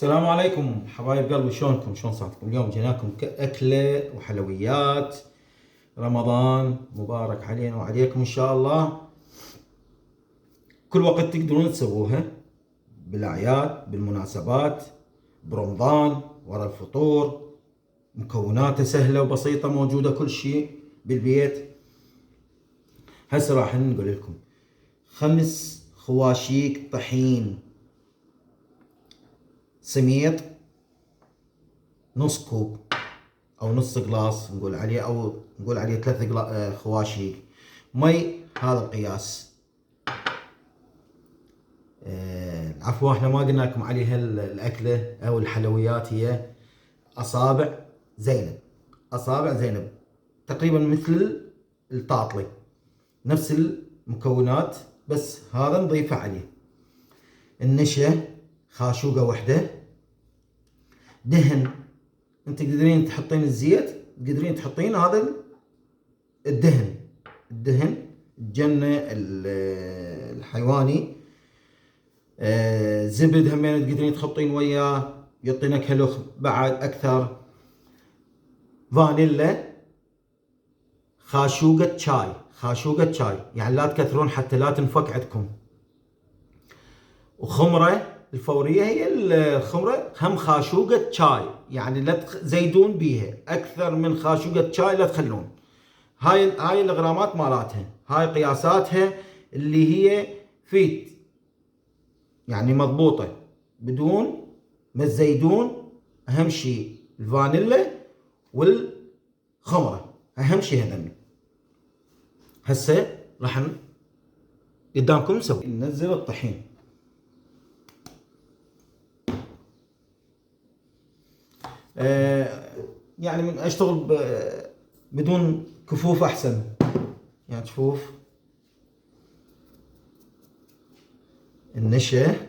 السلام عليكم حبايب قلبي، شلونكم؟ شلون صحتكم؟ اليوم جيناكم أكلة وحلويات. رمضان مبارك علينا وعليكم إن شاء الله. كل وقت تقدرون تسووها، بالأعياد، بالمناسبات، برمضان، ورا الفطور. مكوناتها سهلة وبسيطة، موجودة كل شيء بالبيت. هسه راح نقول لكم 5 خواشيك طحين سميط، نص كوب او نص قلاص نقول عليه، او نقول عليه 3 خواشيك مي. هذا القياس. عفوا احنا ما قلنا لكم عليها الاكله او الحلويات. هي اصابع زينب. اصابع زينب تقريبا مثل الطاطلي، نفس المكونات، بس هذا نضيفه عليه. النشا خاشوقه واحده. دهن، انت تقدرين تحطين الزيت، تقدرين تحطين هذا الدهن الجنة الحيواني. زبد همين تقدرين تحطين وياه، يعطي نكهة بعد اكثر. فانيلا. خاشوقة شاي يعني لا تكثرون حتى لا تنفك عندكم. وخمرة الفورية، هي الخمرة هم خاشوقة شاي، يعني لا تزيدون بيها اكثر من خاشوقة شاي، لا تخلون. هاي الغرامات مالاتها، هاي قياساتها اللي هي فيت، يعني مضبوطة بدون ما تزيدون. اهم شيء الفانيلا والخمرة، اهم شيء هذني. هسه راح قدامكم نسوي. ننزل الطحين. يعني من اشتغل بدون كفوف احسن، يعني تشوف. النشا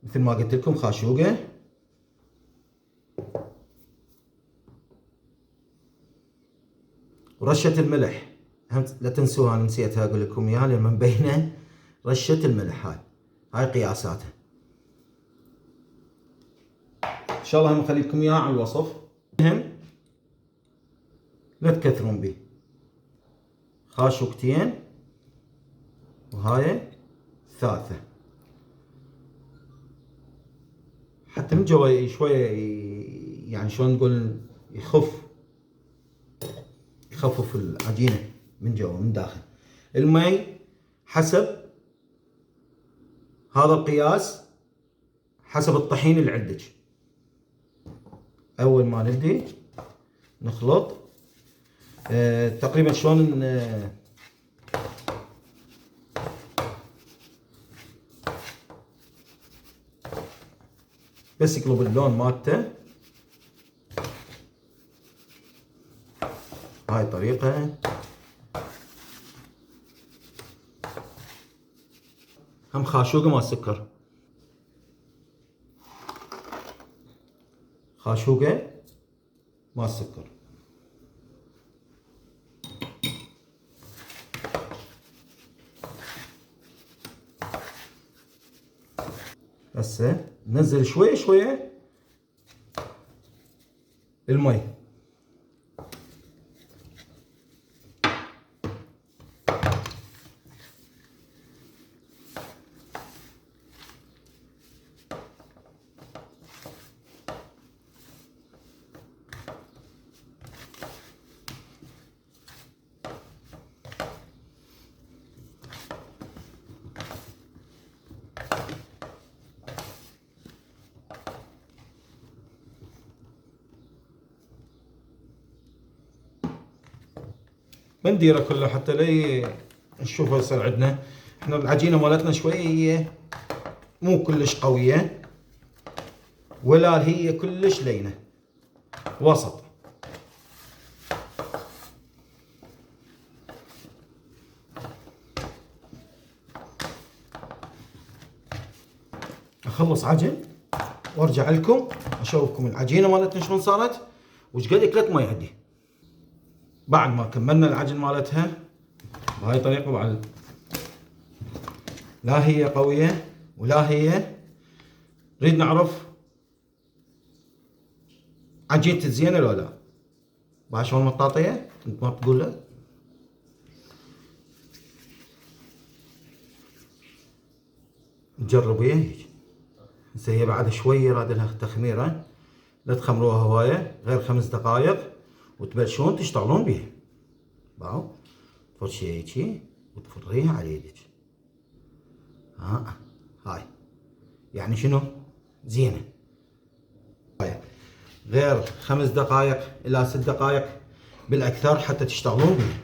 مثل ما قلت لكم خاشوقه. ورشة الملح، لا تنسوها، انا نسيتها اقول لكم اياها لما مبينه. رشة الملح هاي قياساتها. ان شاء الله هم اخلي لكم اياها على الوصف. لا تكثرون به. خاشوقتين، وهاي الثالثة، حتى من جوا شوية يعني شلون نقول يخفف العجينة من جوا من داخل. المي حسب هذا القياس، حسب الطحين اللي عندك. اول ما نبدي نخلط تقريبا شلون بس يقلب اللون مالته. هاي الطريقة. هم خاشوقة مال سكر، خاشوقة مال سكر. هسه ننزل شوية شوية المي. ما نديره كله حتى لا نشوفه يصير عندنا. احنا العجينة مالتنا شوية هي مو كلش قوية، ولا هي كلش لينة، وسط. اخلص عجن وارجع لكم اشوفكم العجينة مالتنا شلون صارت وش قد اكلت مي عندي. بعد ما كملنا العجن مالتها بهاي الطريقة، بعد لا هي قوية ولا هي. نريد نعرف عجينتك زينه لو لا؟ بعد شلون مطاطيه؟ انت ما تقول له؟ تجربيها هيك. هسه هي بعد شويه راد لها تخميره، لا تخمروها هوايه غير 5 دقائق، وتبلشون تشتغلون بيها. باو تفرشيها هيجي وتفريها على يدك. هاي يعني شنو؟ زينه. غير 5 دقائق الى 6 دقائق بالاكثر حتى تشتغلون بيها.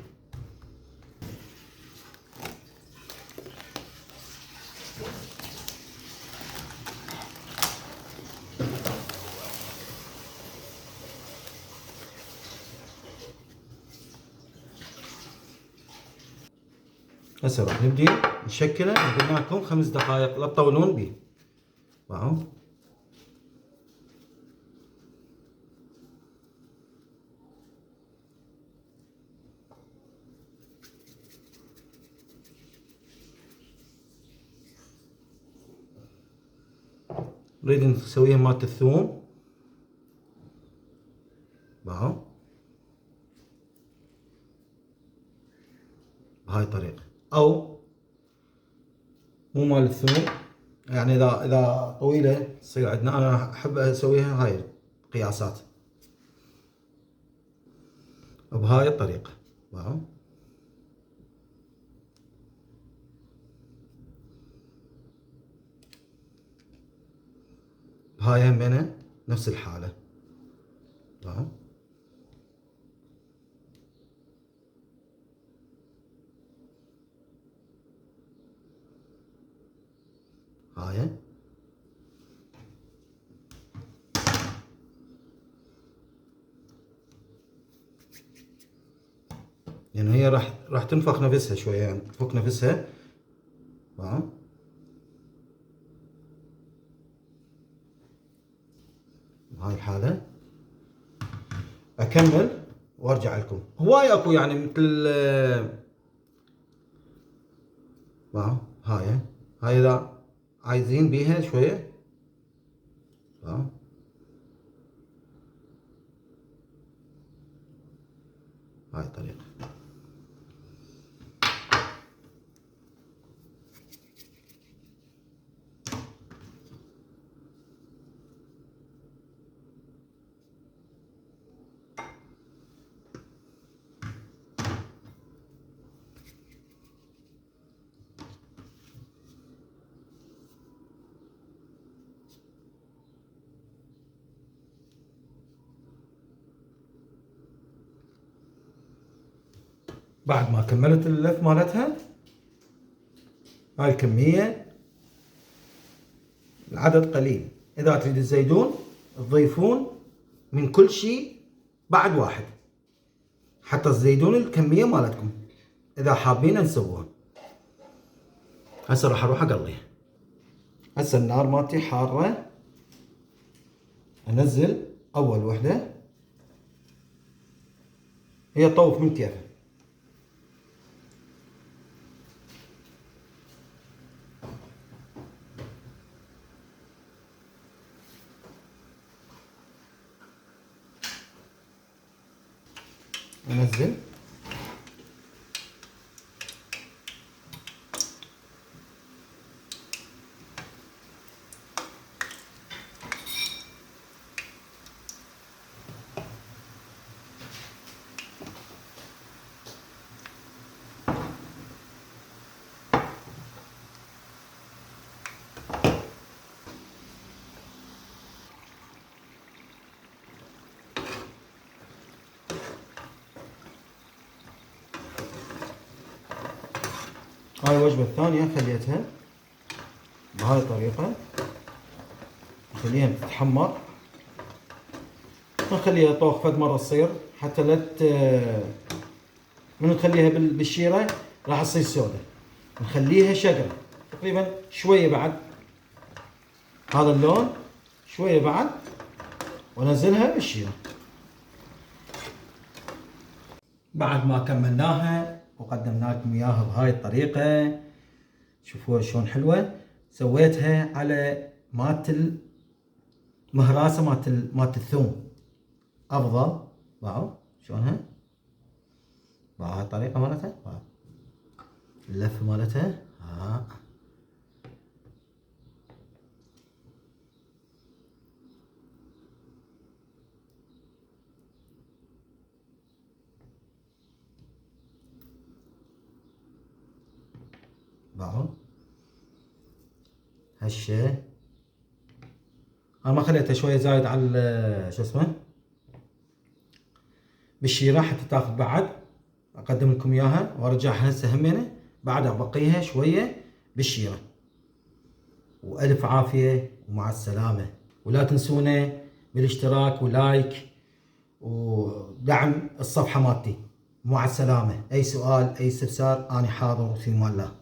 هسه راح نبدي نشكله. قلنا لكم 5 دقائق، لا تطولون بيه. واو نريد نسويها مالت الثوم. واو بهاي الطريقة، او مو مال الثوم، يعني اذا طويلة تصير عندنا. انا احب اسويها هاي القياسات بهاي الطريقة. واو بهاي همينة نفس الحالة. واو هاي يعني هي راح تنفخ نفسها شوية، يعني تفك نفسها. واو بهاي الحالة اكمل وارجع لكم. هواي اكو يعني مثل واو هاي اذا عايزين بيها شوية. واو هاي الطريقة. بعد ما كملت اللف مالتها، هاي الكمية العدد قليل. اذا تريد الزيتون تضيفون من كل شيء بعد واحد، حتى الزيتون الكمية مالتكم اذا حابين نسووها. هسه راح اروح اقليها. هسه النار مالتي حارة، انزل اول وحدة، هي طوف من كيفه. انزل هاي الوجبة الثانية خليتها بهاي الطريقة، نخليها تتحمر، نخليها طوخ فد مرة تصير حتى لا من نخليها بالشيرة راح تصير سودة. نخليها شقرة تقريبا شوية بعد هذا اللون، شوية بعد، ونزلها بالشيرة. بعد ما كملناها وقدمنا لكم اياها بهاي الطريقة، شوفوها شلون حلوة. سويتها على مالت المهراسة مالت الثوم. افضل. باعوا شلونها؟ باعوا هاي الطريقة مالتها، باعوا اللف مالتها. ها باعوا هالشي. انا ما خليته شوية زايد على شو اسمه بالشيرة حتى تاخذ بعد. اقدم لكم اياها وارجعها هسه همينه بعد ابقيها شوية بالشيرة. والف عافية ومع السلامة. ولا تنسونا بالاشتراك ولايك ودعم الصفحة مالتي. مع السلامة. اي سؤال اي استفسار انا حاضر في مال الله.